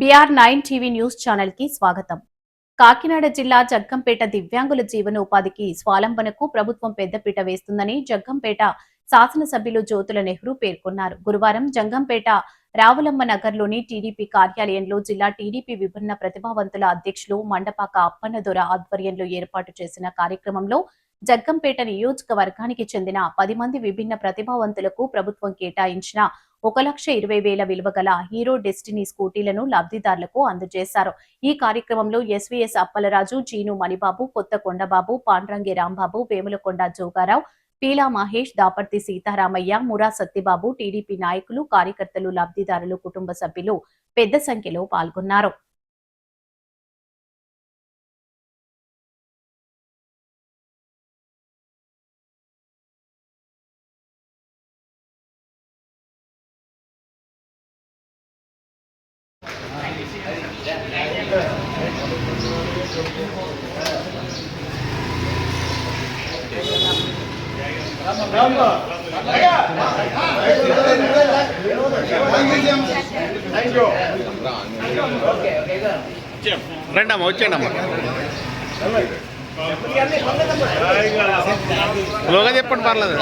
BR9 TV news channel కి స్వాగతం. కాకినాడ జిల్లా జగ్గంపేట దివ్యాంగుల జీవనోపాధికి స్వాలంబనకు ప్రభుత్వం పెద్దపీట వేస్తుందని జగ్గంపేట శాసనసభ్యులు జ్యోతుల నెహ్రూ పేర్కొన్నారు. గురువారం జగ్గంపేట రావులమ్మ నగర్లోని టీడీపీ కార్యాలయంలో జిల్లా టీడీపీ విభిన్న ప్రతిభావంతుల అధ్యక్షులు మండపాక అప్పన్నదొర ఆధ్వర్యంలో ఏర్పాటు చేసిన కార్యక్రమంలో జగ్గంపేట నియోజకవర్గానికి చెందిన 10 మంది విభిన్న ప్రతిభావంతులకు ప్రభుత్వం కేటాయించిన 1,20,000 విలువ గల హీరో డెస్టినీ స్కూటీలను లబ్ధిదారులకు అందజేశారు. ఈ కార్యక్రమంలో ఎస్వీఎస్ అప్పలరాజు, జీను మణిబాబు, కొత్త కొండబాబు, పాండ్రంగి రాంబాబు, వేములకొండ జోగారావు, పీలా మహేష్, దాపర్తి సీతారామయ్య, మురా సత్తిబాబు, టీడీపీ నాయకులు, కార్యకర్తలు, లబ్ధిదారులు, కుటుంబ సభ్యులు పెద్ద సంఖ్యలో పాల్గొన్నారు. రండమ్మా, వచ్చేయండమ్మా. లోగా చెప్పండి, పర్లేదు.